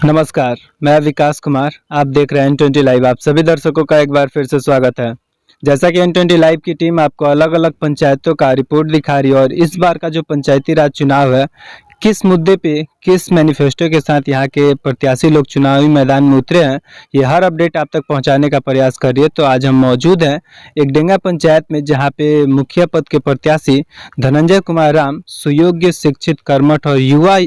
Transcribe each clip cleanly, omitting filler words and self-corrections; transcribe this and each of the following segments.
नमस्कार, मैं विकास कुमार। आप देख रहे हैं N20 लाइव। आप सभी दर्शकों का एक बार फिर से स्वागत है। जैसा कि N20 लाइव की टीम आपको अलग-अलग पंचायतों का रिपोर्ट दिखा रही है और इस बार का जो पंचायती राज चुनाव है, किस मुद्दे पे, किस मैनिफेस्टो के साथ यहाँ के प्रत्याशी लोग चुनावी मैदान में उतरे हैं, ये हर अपडेट आप तक पहुँचाने का प्रयास कर रही है। तो आज हम मौजूद हैं एक डेंगा पंचायत में, जहाँ पे मुखिया पद के प्रत्याशी धनंजय कुमार राम सुयोग्य, शिक्षित, कर्मठ और युवा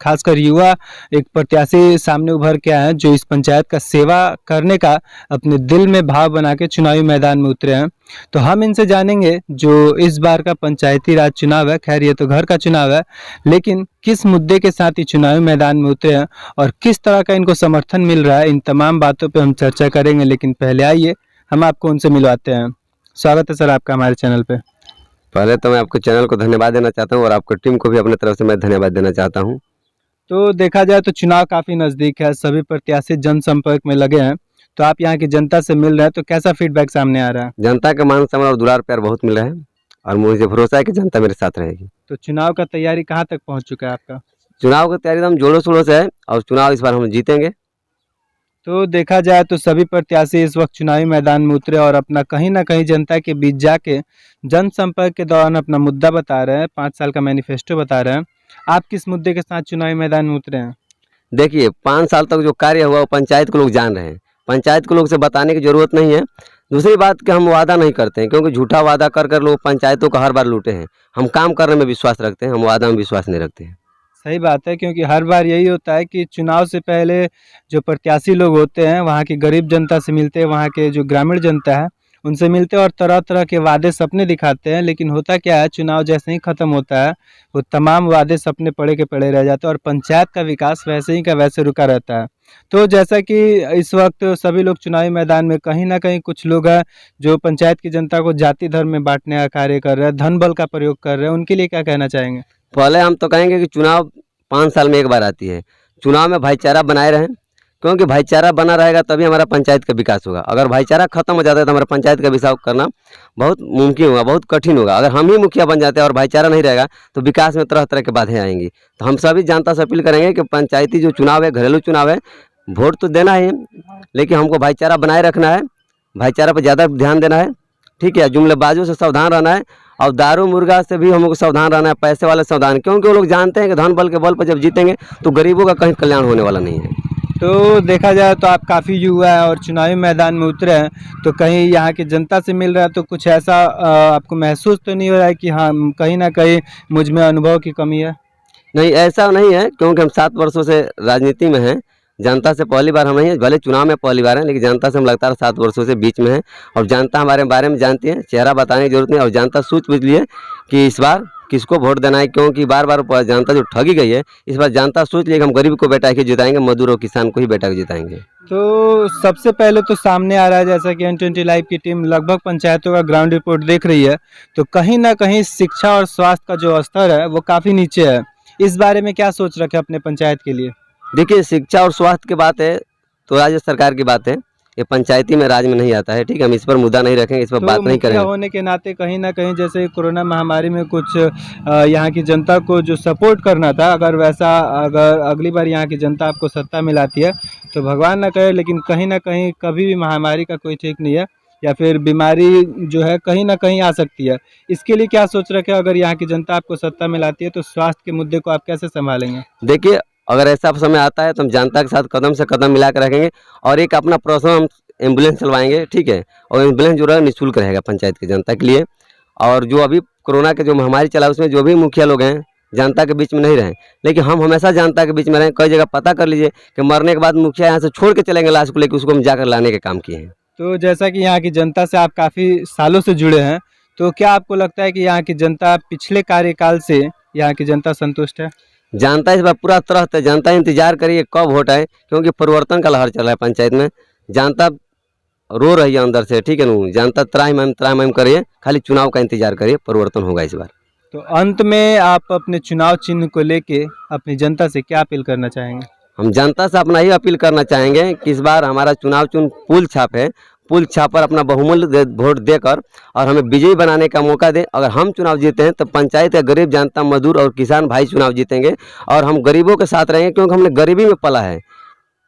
खासकर युवा एक प्रत्याशी सामने उभर के आए हैं, जो इस पंचायत का सेवा करने का अपने दिल में भाव बना के चुनावी मैदान में उतरे हैं। तो हम इनसे जानेंगे जो इस बार का पंचायती राज चुनाव है, खैर ये तो घर का चुनाव है, लेकिन किस मुद्दे के साथ ये चुनावी मैदान में उतरे हैं और किस तरह का इनको समर्थन मिल रहा है, इन तमाम बातों पर हम चर्चा करेंगे। लेकिन पहले आइए हम आपको उनसे मिलवाते हैं। स्वागत है सर आपका हमारे चैनल पे। पहले तो मैं आपके चैनल को धन्यवाद देना चाहता हूं और आपकी टीम को भी अपने तरफ से मैं धन्यवाद देना चाहता हूं। तो देखा जाए तो चुनाव काफ़ी नज़दीक है, सभी प्रत्याशी जनसंपर्क में लगे हैं। तो आप यहाँ की जनता से मिल रहे हैं, तो कैसा फीडबैक सामने आ रहा है? जनता का मान सम्मान और दुलार प्यार बहुत मिला है और मुझे भरोसा है कि जनता मेरे साथ रहेगी। तो चुनाव का तैयारी कहाँ तक पहुँच चुका है आपका? चुनाव की तैयारी तो हम जोरों शोरों से है और चुनाव इस बार हम जीतेंगे। तो देखा जाए तो सभी प्रत्याशी इस वक्त चुनावी मैदान में उतरे और अपना कहीं ना कहीं जनता के बीच जाके जनसंपर्क के दौरान अपना मुद्दा बता रहे हैं, 5 साल का मैनिफेस्टो बता रहे हैं। आप किस मुद्दे के साथ चुनावी मैदान में उतरे हैं? देखिए 5 साल तक जो कार्य हुआ वो पंचायत के लोग जान रहे हैं, पंचायत के लोग से बताने की जरूरत नहीं है। दूसरी बात कि हम वादा नहीं करते हैं, क्योंकि झूठा वादा कर कर लोग पंचायतों को हर बार लूटे हैं। हम काम करने में विश्वास रखते हैं, हम वादा में विश्वास नहीं रखते हैं। सही बात है, क्योंकि हर बार यही होता है कि चुनाव से पहले जो प्रत्याशी लोग होते हैं वहाँ की गरीब जनता से मिलते हैं, वहाँ के जो ग्रामीण जनता है उनसे मिलते हैं और तरह तरह के वादे सपने दिखाते हैं। लेकिन होता क्या है, चुनाव जैसे ही ख़त्म होता है वो तमाम वादे सपने पड़े के पड़े रह जाते हैं और पंचायत का विकास वैसे ही का वैसे रुका रहता है। तो जैसा कि इस वक्त सभी लोग चुनावी मैदान में, कहीं ना कहीं कुछ लोग हैं जो पंचायत की जनता को जाति धर्म में बांटने का कार्य कर रहे हैं, धन बल का प्रयोग कर रहे हैं, उनके लिए क्या कहना चाहेंगे? पहले हम तो कहेंगे कि चुनाव 5 साल में एक बार आती है। चुनाव में भाईचारा बनाए रहें, क्योंकि भाईचारा बना रहेगा तभी हमारा पंचायत का विकास होगा। अगर भाईचारा खत्म हो जाता है तो हमारा पंचायत का विकास करना बहुत मुमकिन होगा, बहुत कठिन होगा। अगर हम ही मुखिया बन जाते हैं और भाईचारा नहीं रहेगा तो विकास में तरह तरह की बाधाएं आएंगी। तो हम सभी जनता से अपील करेंगे कि पंचायती जो चुनाव है, घरेलू चुनाव है, वोट तो देना ही है, लेकिन हमको भाईचारा बनाए रखना है, भाईचारा पर ज़्यादा ध्यान देना है, ठीक है। जुमलेबाजों से सावधान रहना है और दारू मुर्गा से भी हमको सावधान रहना है, पैसे वाले सावधान, क्योंकि वो लोग जानते हैं कि धन बल के बल पर जब जीतेंगे तो गरीबों का कहीं कल्याण होने वाला नहीं है। तो देखा जाए तो आप काफ़ी युवा है और चुनावी मैदान में उतरे हैं, तो कहीं यहाँ की जनता से मिल रहा है तो कुछ ऐसा आपको महसूस तो नहीं हो रहा है कि हाँ कहीं ना कहीं मुझ में अनुभव की कमी है? नहीं, ऐसा नहीं है, क्योंकि हम 7 वर्षों से राजनीति में हैं। जनता से पहली बार हम नहीं हैं, भले चुनाव में पहली बार हैं, लेकिन जनता से हम लगातार 7 वर्षों से बीच में हैं और जनता हमारे बारे में जानती है। चेहरा बताने की जरूरत नहीं और जनता सोच बुझ ली है कि इस बार किसको वोट देना है, क्योंकि बार बार जनता जो ठगी गई है, इस बार जनता सोच ली कि हम गरीब को बैठा के जिताएंगे, मजदूर और किसान को ही बैठा के जिताएंगे। तो सबसे पहले तो सामने आ रहा है, जैसा कि N20 लाइव की टीम लगभग पंचायतों का ग्राउंड रिपोर्ट देख रही है, तो कहीं ना कहीं शिक्षा और स्वास्थ्य का जो स्तर है वो काफ़ी नीचे है। इस बारे में क्या सोच रखे अपने पंचायत के लिए? देखिए, शिक्षा और स्वास्थ्य की बात है तो राज्य सरकार की बात है, ये पंचायती में राज में नहीं आता है, ठीक है। हम इस पर मुद्दा नहीं रखेंगे, इस पर तो बात नहीं मुखिया करेंगे। होने के नाते कहीं ना कहीं जैसे कोरोना महामारी में कुछ यहाँ की जनता को जो सपोर्ट करना था, अगर अगली बार यहाँ की जनता आपको सत्ता में लाती है तो भगवान ना करे, लेकिन कहीं ना कहीं कभी भी महामारी का कोई ठीक नहीं है, या फिर बीमारी जो है कहीं ना कहीं आ सकती है। इसके लिए क्या सोच रखे, अगर यहाँ की जनता आपको सत्ता में लाती है तो स्वास्थ्य के मुद्दे को आप कैसे संभालेंगे? देखिए, अगर ऐसा समय आता है तो हम जनता के साथ कदम से कदम मिला कर रखेंगे और एक अपना पर्सनल हम एम्बुलेंस चलवाएंगे, ठीक है। और एम्बुलेंस जो रहेगा निःशुल्क रहेगा पंचायत की जनता के लिए। और जो अभी कोरोना के जो महामारी चला उसमें जो भी मुखिया लोग हैं जनता के बीच में नहीं रहे, लेकिन हम हमेशा जनता के बीच में रहें। कई जगह पता कर लीजिए कि मरने के बाद मुखिया यहाँ से छोड़ के चलेंगे लाश को, लेकर उसको हम जाकर लाने के काम किए हैं। तो जैसा कि यहाँ की जनता से आप काफ़ी सालों से जुड़े हैं, तो क्या आपको लगता है कि यहाँ की जनता पिछले कार्यकाल से यहाँ की जनता संतुष्ट है? जनता इस बार पूरा तरह से जनता इंतजार करिए कब वोट आए, क्योंकि परिवर्तन का लहर चल रहा है पंचायत में। जनता रो रही है अंदर से, ठीक है ना। जनता त्राहिमाम करिए, खाली चुनाव का इंतजार करिए, परिवर्तन होगा इस बार। तो अंत में आप अपने चुनाव चिन्ह को लेके अपनी जनता से क्या अपील करना चाहेंगे? हम जनता से अपना ही अपील करना चाहेंगे कि इस बार हमारा चुनाव चिन्ह पुल छाप है, पुल छाप पर अपना बहुमूल्य वोट देकर और हमें विजयी बनाने का मौका दें। अगर हम चुनाव जीते हैं तो पंचायत का गरीब जनता, मजदूर और किसान भाई चुनाव जीतेंगे और हम गरीबों के साथ रहेंगे, क्योंकि हमने गरीबी में पला है।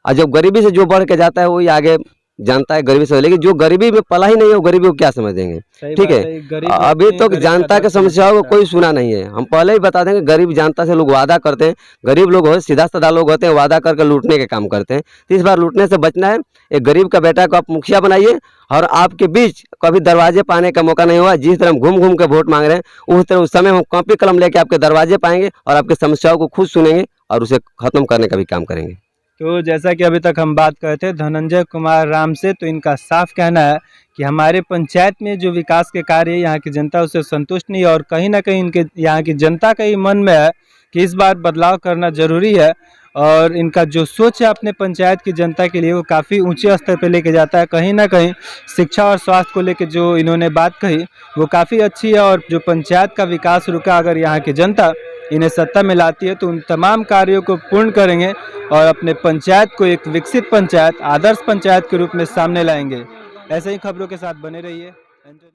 और जब गरीबी से जो बढ़ के जाता है वही आगे जानता है गरीबी से, लेकिन जो गरीबी में पला ही नहीं है वो गरीबी को क्या समझेंगे। सही ठीक बात है, है, गरीब अभी अपने तो गरीब जनता का के दर्द समझ समस्याओं को सकता है। कोई सुना नहीं है। हम पहले ही बता देंगे, गरीब जनता से लोग वादा करते हैं, गरीब लोग हो सीधा साधा लोग होते हैं, वादा करके लूटने के काम करते हैं। तो इस बार लूटने से बचना है। एक गरीब का बेटा को आप मुखिया बनाइए और आपके बीच कभी दरवाजे पाने का मौका नहीं हुआ। जिस तरह हम घूम घूम के वोट मांग रहे हैं उस तरह उस समय हम कॉपी कलम लेके आपके दरवाजे पाएंगे और आपकी समस्याओं को खुद सुनेंगे और उसे खत्म करने का भी काम करेंगे। तो जैसा कि अभी तक हम बात कर थे धनंजय कुमार राम से, तो इनका साफ कहना है कि हमारे पंचायत में जो विकास के कार्य है यहाँ की जनता उससे संतुष्ट नहीं है और कहीं ना कहीं इनके यहाँ की जनता का ही मन में है कि इस बार बदलाव करना जरूरी है। और इनका जो सोच है अपने पंचायत की जनता के लिए वो काफ़ी ऊंचे स्तर पे लेके जाता है। कहीं ना कहीं शिक्षा और स्वास्थ्य को लेके जो इन्होंने बात कही वो काफ़ी अच्छी है और जो पंचायत का विकास रुका अगर यहाँ की जनता इन्हें सत्ता में लाती है तो उन तमाम कार्यों को पूर्ण करेंगे और अपने पंचायत को एक विकसित पंचायत, आदर्श पंचायत के रूप में सामने लाएंगे। ऐसे ही खबरों के साथ बने रहिए।